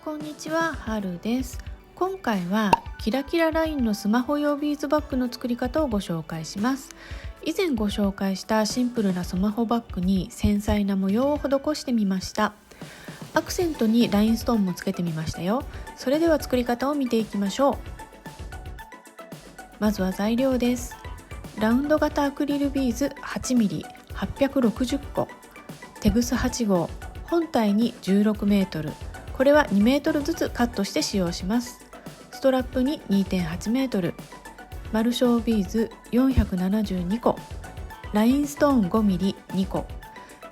こんにちは、はるです。今回はキラキララインのスマホ用ビーズバッグの作り方をご紹介します。以前ご紹介したシンプルなスマホバッグに繊細な模様を施してみました。アクセントにラインストーンもつけてみましたよ。それでは作り方を見ていきましょう。まずは材料です。ラウンド型アクリルビーズ 8mm 860個、テグス8号、本体に16メートル、これは2メートルずつカットして使用します。ストラップに 2.8 メートル、マルショービーズ472個、ラインストーン 5mm2 個、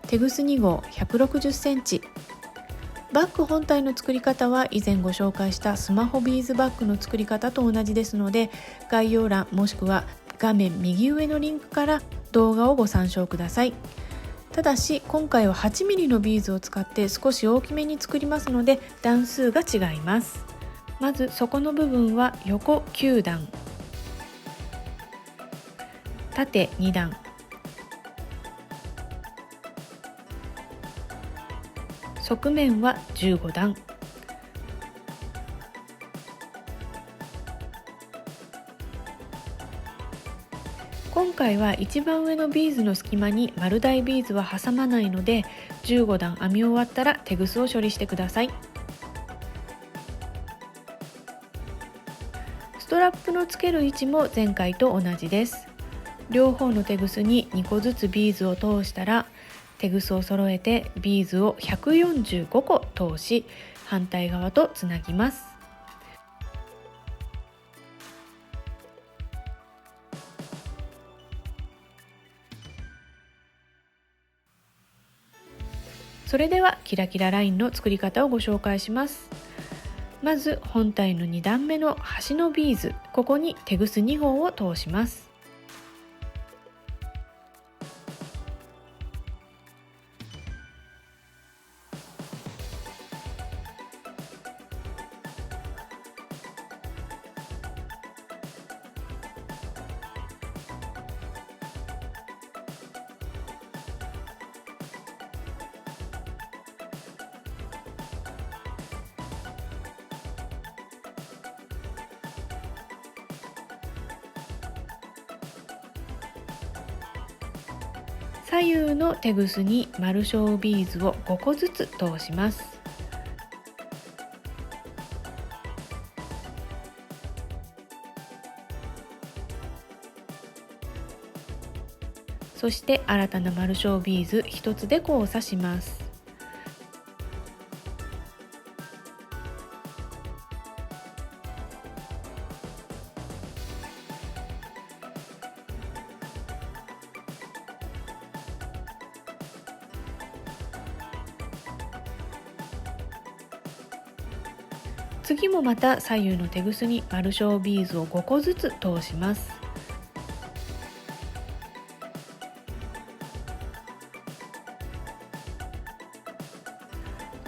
テグス2号160センチ。バッグ本体の作り方は以前ご紹介したスマホビーズバッグの作り方と同じですので、概要欄もしくは画面右上のリンクから動画をご参照ください。ただし今回は 8mm のビーズを使って少し大きめに作りますので段数が違います。まず底の部分は横9段、縦2段、側面は15段。今回は一番上のビーズの隙間に丸大ビーズは挟まないので、15段編み終わったらテグスを処理してください。ストラップのつける位置も前回と同じです。両方のテグスに2個ずつビーズを通したら、テグスを揃えてビーズを145個通し、反対側とつなぎます。それではキラキララインの作り方をご紹介します。まず本体の2段目の端のビーズ、ここにテグス2号を通します。左右のテグスにマルショービーズを5個ずつ通します。そして新たなマルショービーズ1つで交差します。次もまた左右のテグスにマルショービーズを5個ずつ通します。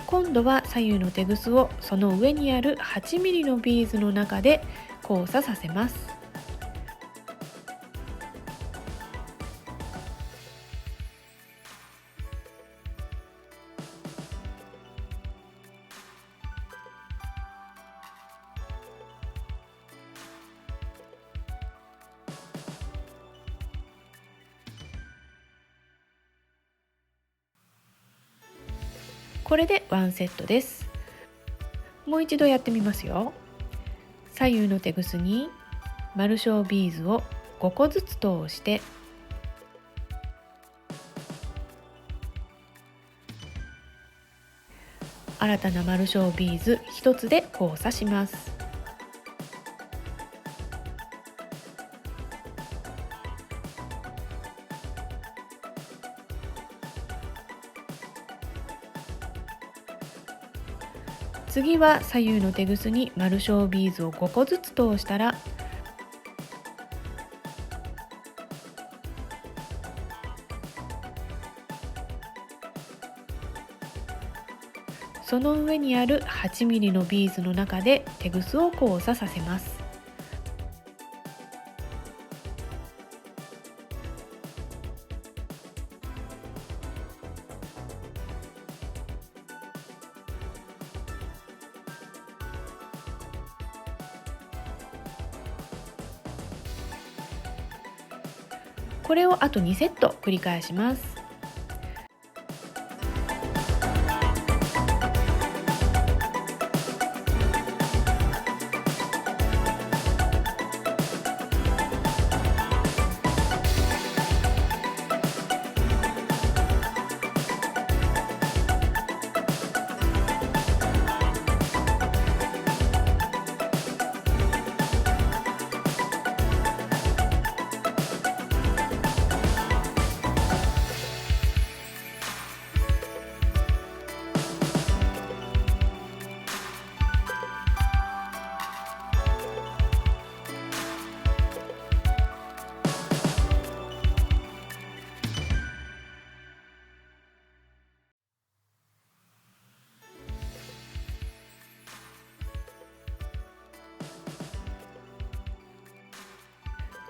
今度は左右のテグスをその上にある 8mm のビーズの中で交差させます。これでワンセットです。もう一度やってみますよ。左右のテグスにマルショービーズを5個ずつ通して、新たなマルショービーズ1つで交差します。次は左右のテグスにマルショービーズを5個ずつ通したら、その上にある 8mm のビーズの中でテグスを交差させます。これをあと2セット繰り返します。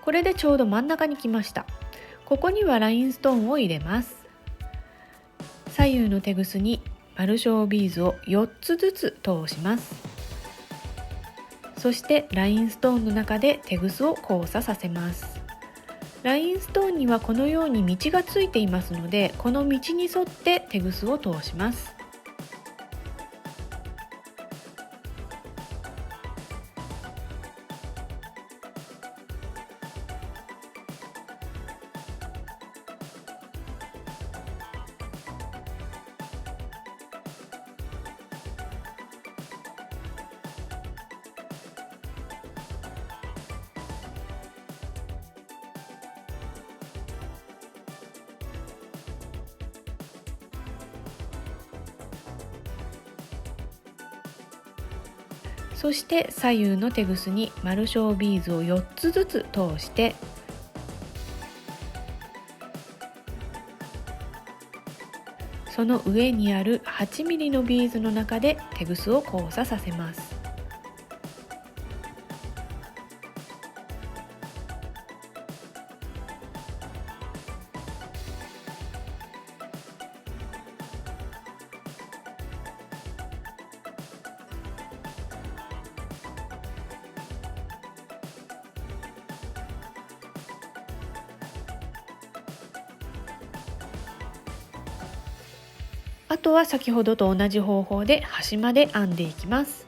これでちょうど真ん中に来ました。ここにはラインストーンを入れます。左右のテグスに丸小ビーズを4つずつ通します。そしてラインストーンの中でテグスを交差させます。ラインストーンにはこのように道がついていますので、この道に沿ってテグスを通します。そして左右のテグスに丸小ビーズを4つずつ通して、その上にある 8mm のビーズの中でテグスを交差させます。あとは先ほどと同じ方法で端まで編んでいきます。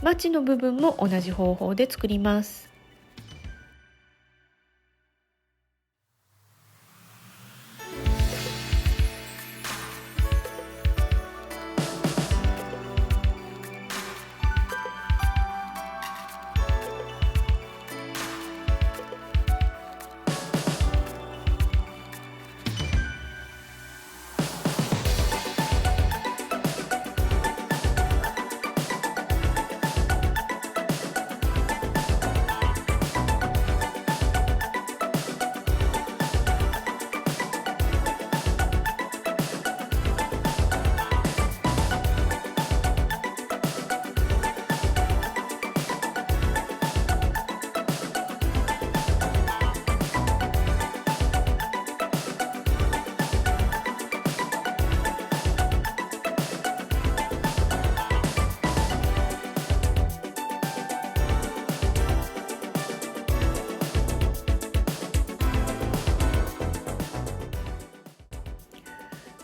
まちの部分も同じ方法で作ります。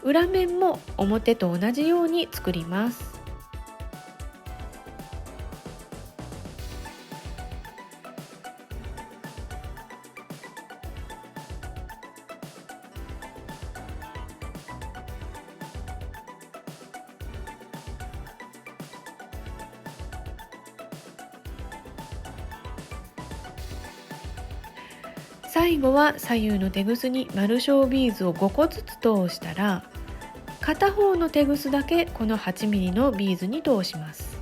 裏面も表と同じように作ります。最後は左右のテグスに丸小ビーズを5個ずつ通したら、片方のテグスだけこの 8mm のビーズに通します。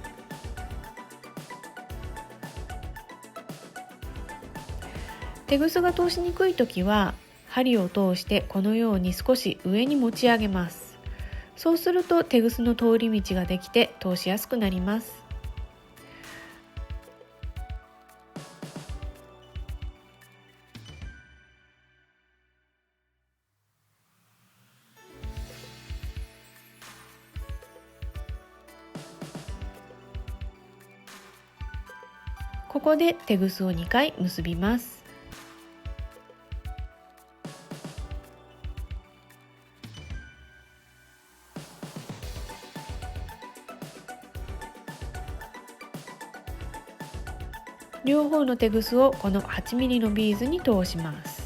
テグスが通しにくい時は針を通してこのように少し上に持ち上げます。そうするとテグスの通り道ができて通しやすくなります。ここでテグスを2回結びます。両方のテグスをこの 8mm のビーズに通します。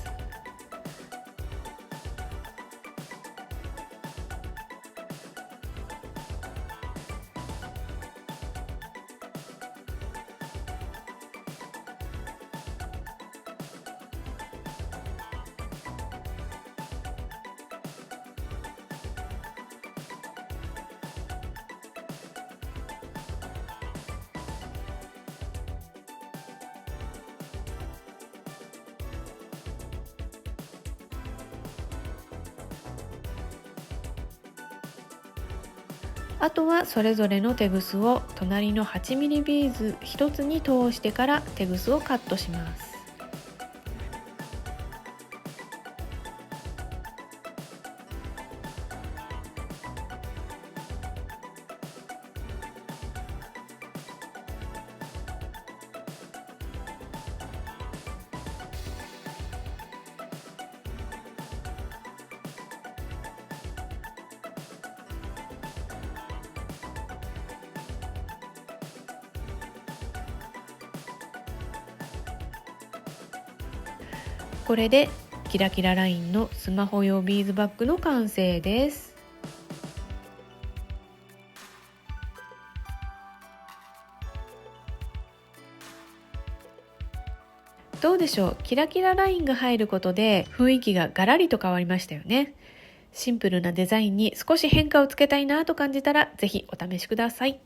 あとはそれぞれのテグスを隣の 8mm ビーズ1つに通してからテグスをカットします。これでキラキララインのスマホ用ビーズバッグの完成です。どうでしょう、キラキララインが入ることで雰囲気がガラリと変わりましたよね。シンプルなデザインに少し変化をつけたいなと感じたら、ぜひお試しください。